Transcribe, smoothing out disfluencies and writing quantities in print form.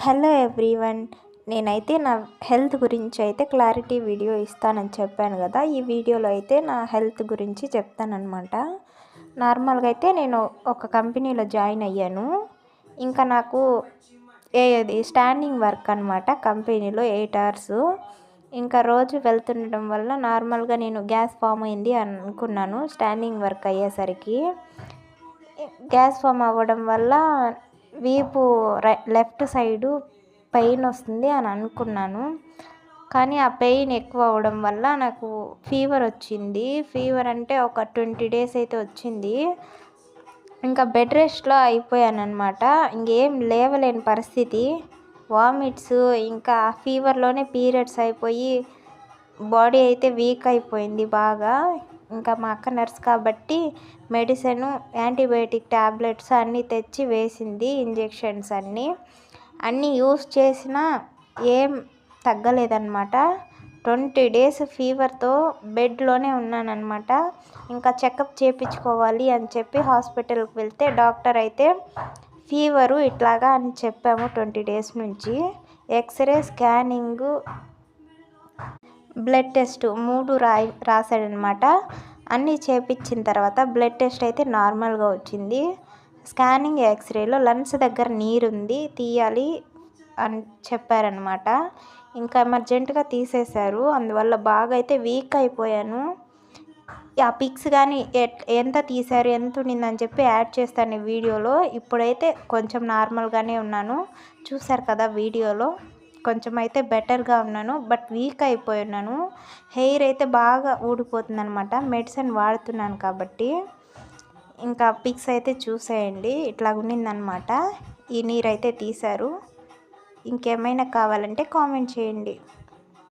Hello everyone. నేనైతే నా health గురించి అయితే క్లారిటీ వీడియో ఇస్తానని చెప్పాను కదా. ఈ వీడియోలో అయితే నా హెల్త్ గురించి చెప్తానన్నమాట. నార్మల్గా అయితే నేను ఒక కంపెనీలో జాయిన్ అయ్యాను. ఇంకా నాకు ఏది స్టాండింగ్ వర్క్ అనమాట. కంపెనీలో 8 అవర్స్. ఇంకా రోజు వెళ్తుండడం వల్ల నార్మల్గా నేను గ్యాస్ ఫామ్ అయింది అనుకున్నాను. స్టాండింగ్ వర్క్ అయ్యేసరికి గ్యాస్ ఫామ్ అవ్వడం వల్ల వీపు లెఫ్ట్ సైడు పెయిన్ వస్తుంది అని అనుకున్నాను. కానీ ఆ పెయిన్ ఎక్కువ అవ్వడం వల్ల నాకు ఫీవర్ వచ్చింది. ఫీవర్ అంటే ఒక 20 డేస్ అయితే వచ్చింది. ఇంకా బెడ్ రెస్ట్లో అయిపోయాను అనమాట. ఇంకేం లేవలేని పరిస్థితి. వామిట్స్, ఇంకా ఫీవర్లోనే పీరియడ్స్ అయిపోయి బాడీ అయితే వీక్ అయిపోయింది బాగా. ఇంకా మా అక్క నర్స్ కాబట్టి మెడిసిన్, యాంటీబయాటిక్ ట్యాబ్లెట్స్ అన్నీ తెచ్చి వేసింది. ఇంజెక్షన్స్ అన్నీ యూస్ చేసినా ఏం తగ్గలేదన్నమాట. 20 డేస్ ఫీవర్తో బెడ్లోనే ఉన్నానన్నమాట. ఇంకా చెకప్ చేయించుకోవాలి అని చెప్పి హాస్పిటల్కి వెళ్తే డాక్టర్ అయితే ఫీవరు ఇట్లాగా అని చెప్పాము. 20 డేస్ నుంచి ఎక్స్రే, స్కానింగు, బ్లడ్ టెస్ట్ 3 రాశాడనమాట. అన్నీ చేపించిన తర్వాత బ్లడ్ టెస్ట్ అయితే నార్మల్గా వచ్చింది. స్కానింగ్, ఎక్స్రేలో లంగ్స్ దగ్గర నీరుంది, తీయాలి అని చెప్పారనమాట. ఇంకా ఎమర్జెంటుగా తీసేశారు. అందువల్ల బాగా అయితే వీక్ అయిపోయాను. ఆ పిక్స్ కానీ ఎంత తీశారు, ఎంత ఉండిందని చెప్పి యాడ్ చేస్తాను ఈ వీడియోలో. ఇప్పుడైతే కొంచెం నార్మల్గానే ఉన్నాను. చూశారు కదా వీడియోలో. కొంచెం అయితే బెటర్గా ఉన్నాను, బట్ వీక్ అయిపోయి ఉన్నాను. హెయిర్ అయితే బాగా ఊడిపోతుంది అనమాట, మెడిసిన్ వాడుతున్నాను కాబట్టి. ఇంకా పిక్స్ అయితే చూసేయండి. ఇట్లా ఉన్నిందనమాట. ఈ నీరు అయితే తీశారు. ఇంకేమైనా కావాలంటే కామెంట్ చేయండి.